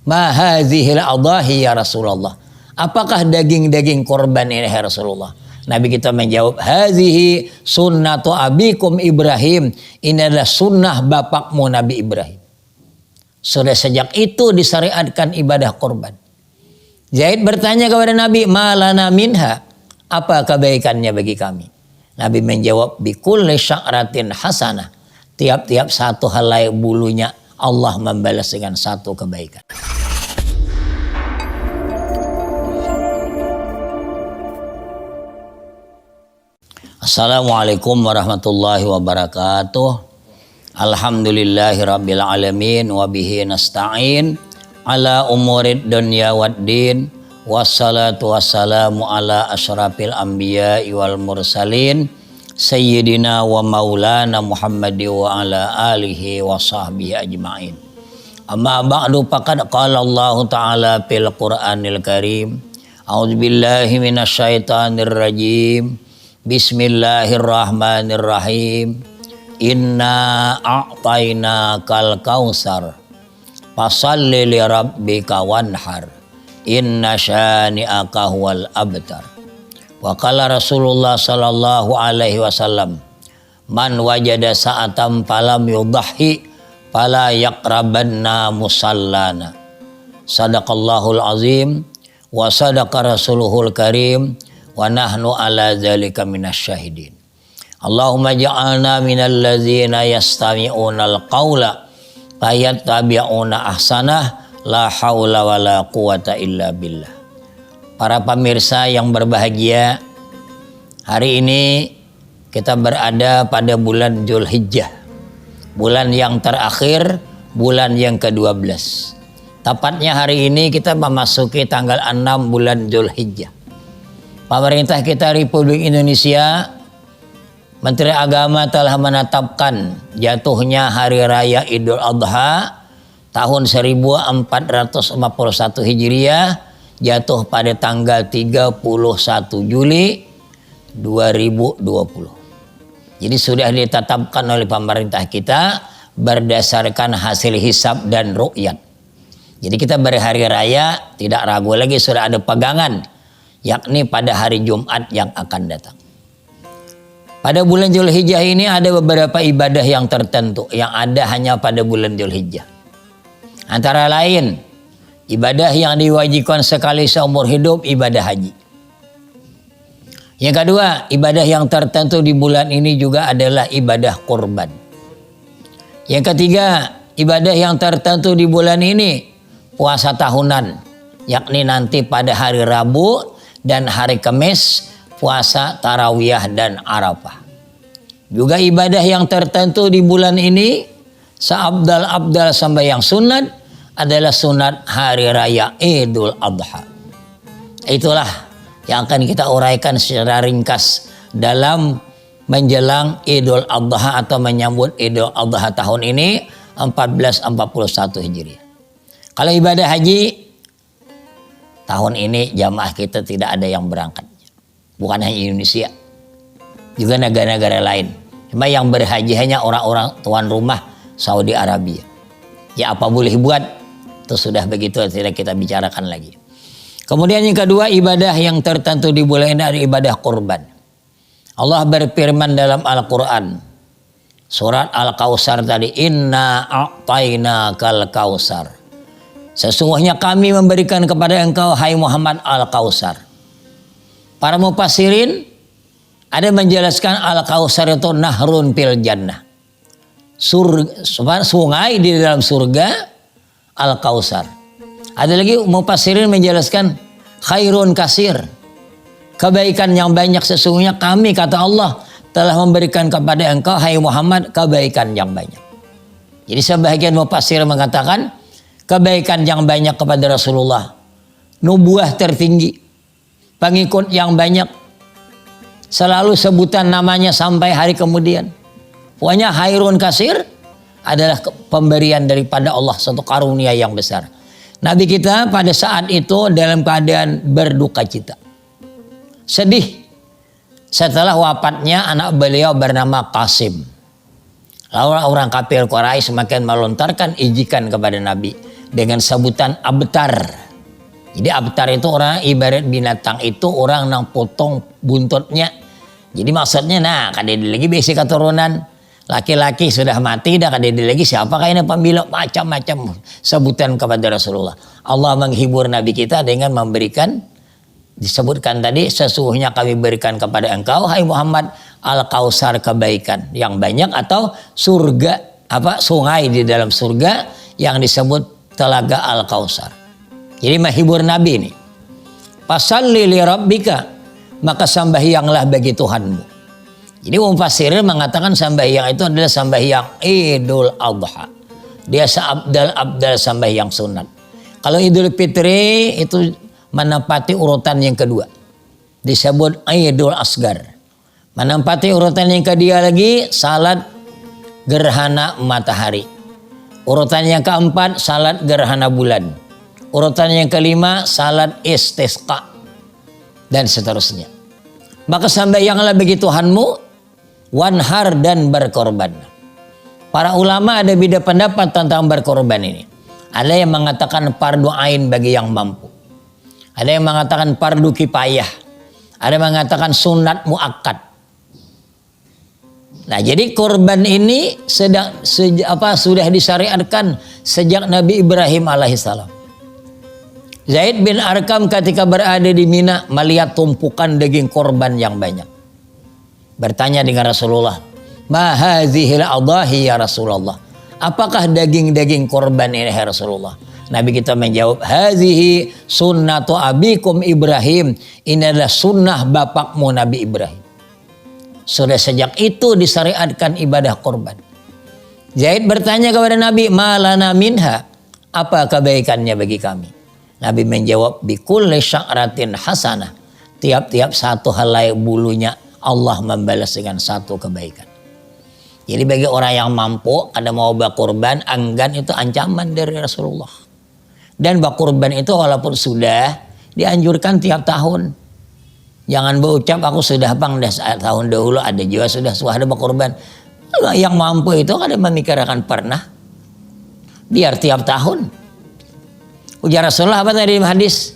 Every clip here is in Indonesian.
Ma hadhil adahi ya Rasulullah. Apakah daging-daging korban ini ya Rasulullah? Nabi kita menjawab, hadhihi sunnatu abikum Ibrahim. Ini adalah sunnah bapakmu Nabi Ibrahim. Sudah sejak itu disyariatkan ibadah korban. Zaid bertanya kepada Nabi, malana minha, apa kebaikannya bagi kami? Nabi menjawab, bikulli sya'ratin hasanah. Tiap-tiap satu helai bulunya Allah membalas dengan satu kebaikan. Assalamualaikum warahmatullahi wabarakatuh. Alhamdulillahirabbil alamin wa bihi nasta'in ala umurid dunya waddin. Wassalatu wassalamu ala asyrafil anbiya'i wal mursalin sayyidina wa maulana Muhammadi wa ala alihi wa sahbihi ajma'in. Amma ba'du faqad qala Allah ta'ala fil Qur'anil Karim. A'udzubillahi minasyaitonir rajim. Bismillahirrahmanirrahim. Inna a'tayna kal kausar fasalli li rabbika wanhar inna syani'aka huwal abtar. Wa qala Rasulullah sallallahu alaihi wasallam, man wajada sa'atan falam yudahhi fala yaqrabanna musallana. Sadaqallahul azim wa sadaqa rasuluhul karim wa nahnu ala dzalika minasyahidin. Allahumma ja'alna minal ladzina yastami'unal qawla fayattabi'una ahsanah la haula wala quwata illa billah. Para pemirsa yang berbahagia, hari ini kita berada pada bulan Dzulhijjah, bulan yang terakhir, bulan yang ke-12. Tepatnya hari ini kita memasuki tanggal 6 bulan Dzulhijjah. Pemerintah kita Republik Indonesia, Menteri Agama telah menetapkan jatuhnya Hari Raya Idul Adha tahun 1441 Hijriah jatuh pada tanggal 31 Juli 2020. Jadi sudah ditetapkan oleh pemerintah kita berdasarkan hasil hisab dan ru'yat. Jadi kita berhari raya tidak ragu lagi, sudah ada pegangan, yakni pada hari Jumat yang akan datang. Pada bulan Dzulhijjah ini ada beberapa ibadah yang tertentu yang ada hanya pada bulan Dzulhijjah. Antara lain, ibadah yang diwajibkan sekali seumur hidup, ibadah haji. Yang kedua, ibadah yang tertentu di bulan ini juga adalah ibadah kurban. Yang ketiga, ibadah yang tertentu di bulan ini, puasa tahunan, yakni nanti pada hari Rabu dan hari Kamis, puasa tarawiyah dan Arafah. Juga ibadah yang tertentu di bulan ini, seabdal-abdal sampai yang sunat adalah sunat hari raya Idul Adha. Itulah yang akan kita uraikan secara ringkas dalam menjelang Idul Adha atau menyambut Idul Adha tahun ini 1441 Hijriah. Kalau ibadah haji tahun ini jamaah kita tidak ada yang berangkat. Bukan hanya Indonesia, juga negara-negara lain. Cuma yang berhaji hanya orang-orang tuan rumah Saudi Arabia. Ya apa boleh buat, itu sudah begitu, tidak kita bicarakan lagi. Kemudian yang kedua, ibadah yang tertentu di bulan ini adalah ibadah kurban. Allah berfirman dalam Al-Quran, surat Al-Kausar tadi, inna a'tayna kal kausar. Sesungguhnya kami memberikan kepada engkau, hai Muhammad, Al-Kausar. Para mufassirin ada menjelaskan Al-Kausar itu nahrun fil jannah. Sungai di dalam surga, Al-Kausar. Ada lagi mufassirin menjelaskan khairun kasir. Kebaikan yang banyak, sesungguhnya kami, kata Allah, telah memberikan kepada engkau, hai Muhammad, kebaikan yang banyak. Jadi sebagian mufassir mengatakan kebaikan yang banyak kepada Rasulullah, nubuah tertinggi, pengikut yang banyak, selalu sebutan namanya sampai hari kemudian. Pokoknya khairun kasir adalah pemberian daripada Allah, satu karunia yang besar. Nabi kita pada saat itu dalam keadaan berduka cita, sedih setelah wafatnya anak beliau bernama Qasim. Lalu orang kafir Quraisy semakin melontarkan ejekan kepada Nabi. dengan sebutan abtar. Jadi abtar itu orang ibarat binatang itu orang nang potong buntutnya. Jadi maksudnya kada lagi basic keturunan. Laki-laki sudah mati dah kada lagi siapa kayaknya pembilok macam-macam sebutan kepada Rasulullah. Allah menghibur Nabi kita dengan memberikan disebutkan tadi sesungguhnya kami berikan kepada engkau hai Muhammad al-kausar kebaikan yang banyak atau surga sungai di dalam surga yang disebut telaga al-kausar. Jadi menghibur Nabi ini. Fasalli li rabbika maka sembahyanglah bagi Tuhanmu. Jadi mufassirin mengatakan sembahyang itu adalah sembahyang Idul Adha. Dia seabdal sembahyang sunat. Kalau Idul Fitri itu menempati urutan yang kedua. Disebut Idul Asgar. Menempati urutan yang kedua lagi salat gerhana matahari. Urutan yang keempat salat gerhana bulan. Urutan yang kelima salat istisqa. Dan seterusnya. Maka sembahyanglah bagi Tuhanmu wanhar dan berkorban. Para ulama ada beda pendapat tentang berkorban ini. Ada yang mengatakan fardu ain bagi yang mampu. Ada yang mengatakan fardu kifayah. Ada yang mengatakan sunat muakkad. Nah, jadi korban ini sudah disyariatkan sejak Nabi Ibrahim alaihissalam. Zaid bin Arqam ketika berada di Mina melihat tumpukan daging korban yang banyak. Bertanya dengan Rasulullah, "Ma hadzihil adahi ya Rasulullah?" Apakah daging-daging korban ini ya Rasulullah? Nabi kita menjawab, "Hadzihi sunnatu abikum Ibrahim." Ini adalah sunnah bapakmu Nabi Ibrahim. Sudah sejak itu disyariatkan ibadah korban. Zaid bertanya kepada Nabi, "Ma lana minha?" Apa kebaikannya bagi kami? Nabi menjawab, "Bikulli sya'ratin hasanah." Tiap-tiap satu helai bulunya Allah membalas dengan satu kebaikan. Jadi bagi orang yang mampu, ada mau berkorban, enggan itu ancaman dari Rasulullah. Dan berkorban itu walaupun sudah dianjurkan tiap tahun. Jangan berucap aku sudah tahun dahulu ada juga sudah ada berkorban. Yang mampu itu kada memikirkan pernah. Biar tiap tahun. Ujar Rasulullah apa tadi di hadis?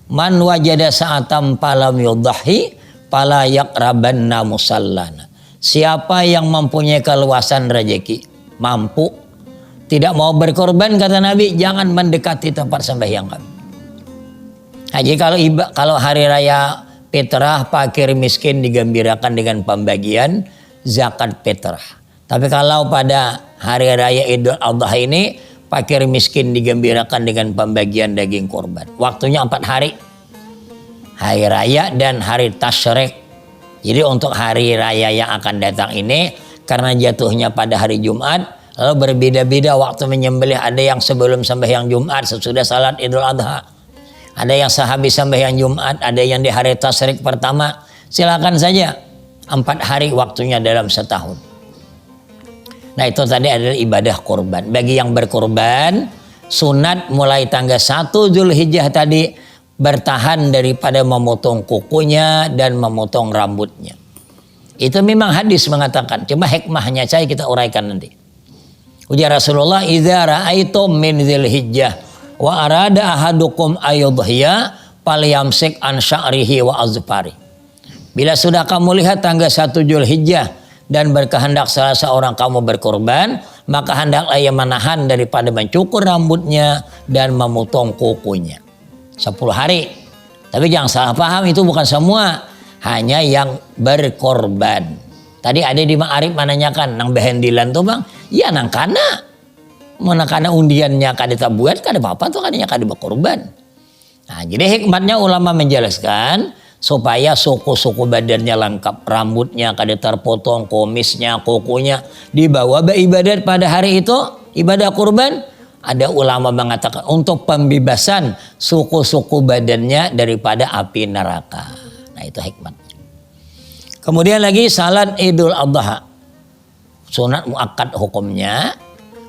Man wajada sa'atam falam yudhahi fala yaqrabanna musallana. Siapa yang mempunyai keluasan rezeki, mampu, tidak mau berkorban kata Nabi, jangan mendekati tempat sembahyang kami. Nah, jadi kalau hari raya Fitrah fakir miskin digembirakan dengan pembagian zakat fitrah. Tapi kalau pada hari raya Idul Adha ini fakir miskin digembirakan dengan pembagian daging korban. Waktunya 4 hari. Hari raya dan hari tasyrik. Jadi untuk hari raya yang akan datang ini karena jatuhnya pada hari Jumat, lalu berbeda-beda waktu menyembelih. Ada yang sebelum sembahyang Jumat sesudah salat Idul Adha. Ada yang sehabis sembahyang Jumat, ada yang di hari tasyrik pertama. Silakan saja 4 hari waktunya dalam setahun. Nah, itu tadi adalah ibadah korban. Bagi yang berkorban, sunat mulai tanggal 1 Zulhijjah tadi bertahan daripada memotong kukunya dan memotong rambutnya. Itu memang hadis mengatakan. Cuma hikmahnya saya kita uraikan nanti. Ujar Rasulullah, "Idza ra'aitum min Dzulhijjah wa arada ahadukum ayudhiya falyamsik an sya'rihi wa azfari." Bila sudah kamu lihat tanggal 1 Dzulhijjah dan berkehendak salah seorang kamu berkorban, maka hendaklah ia menahan daripada mencukur rambutnya dan memotong kukunya. 10 hari. Tapi jangan salah paham, itu bukan semua. Hanya yang berkorban. Tadi ada di Ma'arif menanyakan, nang behendilan tuh bang? Ya nang kana. Mana kana undiannya kada tak buat, kada apa-apa tuh kadanya kada berkorban. Nah, jadi hikmatnya ulama menjelaskan supaya suku-suku badannya lengkap, rambutnya kada terpotong, komisnya, kukunya dibawa beribadat pada hari itu, ibadah kurban. Ada ulama mengatakan untuk pembebasan suku-suku badannya daripada api neraka. Nah, itu hikmatnya. Kemudian lagi salat Idul Adha. Sunat muakkad hukumnya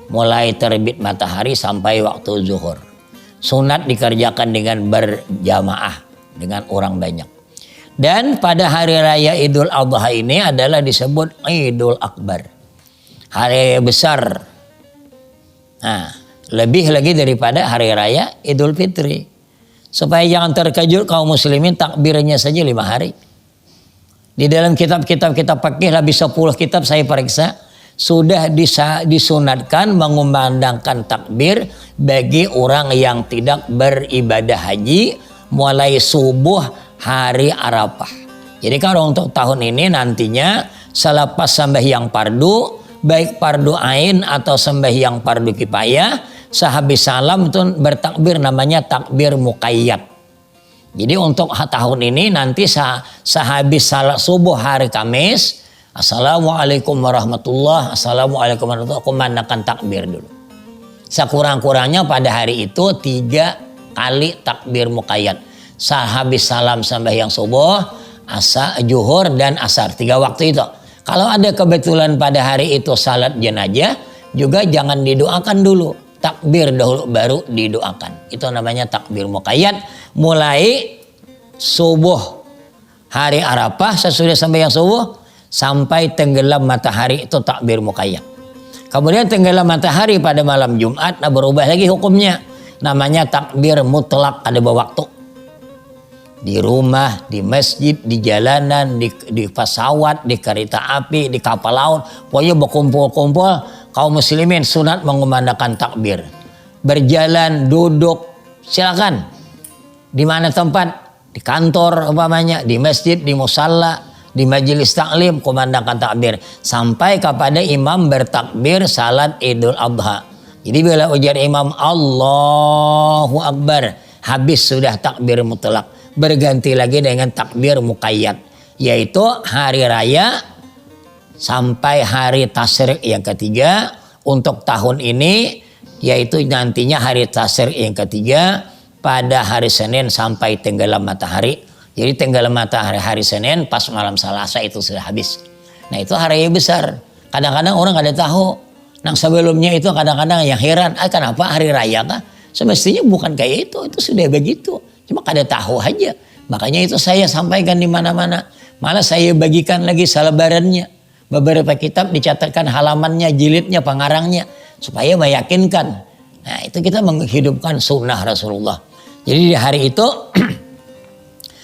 mulai terbit matahari sampai waktu zuhur. Sunat dikerjakan dengan berjamaah dengan orang banyak. Dan pada hari raya Idul Adha ini adalah disebut Idul Akbar. Hari besar. Nah, Lebih lagi daripada hari raya Idul Fitri. Supaya jangan terkejut kaum muslimin, takbirnya saja 5 hari. Di dalam kitab-kitab kita fikih lebih 10 kitab saya periksa, sudah disunatkan mengumandangkan takbir bagi orang yang tidak beribadah haji mulai subuh hari Arafah. Jadi kalau untuk tahun ini nantinya selepas sembahyang fardu, baik fardu ain atau sembahyang fardu kifayah, sehabis salam itu bertakbir, namanya takbir muqayyad. Jadi untuk tahun ini nanti sehabis salat subuh hari Kamis, Assalamualaikum warahmatullah, Assalamualaikum warahmatullah, kumandangkan takbir dulu. Sekurang-kurangnya pada hari itu 3 kali takbir muqayyad. Sehabis salam sembahyang subuh, zuhur dan asar, 3 waktu itu. Kalau ada kebetulan pada hari itu salat jenazah, juga jangan didoakan dulu. Takbir dahulu baru didoakan. Itu namanya takbir muqayyad. Mulai subuh hari Arafah, sesudah sembahyang subuh sampai tenggelam matahari, itu takbir muqayyad. Kemudian tenggelam matahari pada malam Jumat, nah berubah lagi hukumnya. Namanya takbir mutlak, ada waktu. Di rumah, di masjid, di jalanan, di pesawat, di kereta api, di kapal laut, pokoknya berkumpul-kumpul kaum muslimin sunat mengumandangkan takbir. Berjalan, duduk, silakan. Di mana tempat? Di kantor umpamanya, di masjid, di musalla, di majelis taklim, kumandangkan takbir sampai kepada imam bertakbir salat Idul Adha. Jadi bila ujar imam Allahu Akbar, habis sudah takbir mutlak, berganti lagi dengan takbir muqayyad, yaitu hari raya sampai hari tasyrik yang ketiga. Untuk tahun ini yaitu nantinya hari tasyrik yang ketiga pada hari Senin sampai tenggelam matahari. Jadi tenggelam matahari hari Senin pas malam Selasa itu sudah habis. Nah itu hari raya besar. Kadang-kadang orang nggak ada tahu. Nah sebelumnya itu kadang-kadang yang heran, kenapa hari raya kah? Semestinya bukan kayak itu sudah begitu. Cuma kada tahu aja. Makanya itu saya sampaikan di mana-mana. Malah saya bagikan lagi selebarannya. Beberapa kitab dicatatkan halamannya, jilidnya, pengarangnya. Supaya meyakinkan. Nah itu kita menghidupkan sunnah Rasulullah. Jadi di hari itu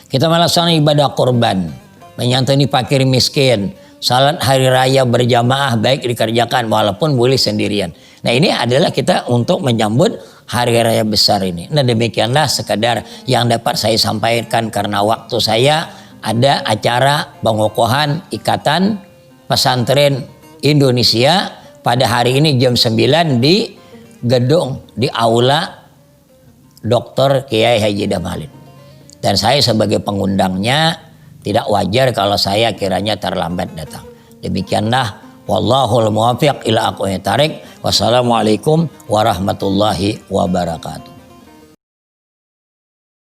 kita melaksanakan ibadah kurban. Menyantuni fakir miskin. Salat hari raya berjamaah baik dikerjakan walaupun boleh sendirian. Nah ini adalah kita untuk menyambut hari raya besar ini. Nah demikianlah sekadar yang dapat saya sampaikan karena waktu saya ada acara pengukuhan Ikatan Pesantren Indonesia pada hari ini jam 9 di gedung, di aula Dr. Kiai Haji Damalin. Dan saya sebagai pengundangnya tidak wajar kalau saya kiranya terlambat datang. Demikianlah, wallahul muwaffiq ila aqwamit thariq. Wassalamualaikum warahmatullahi wabarakatuh.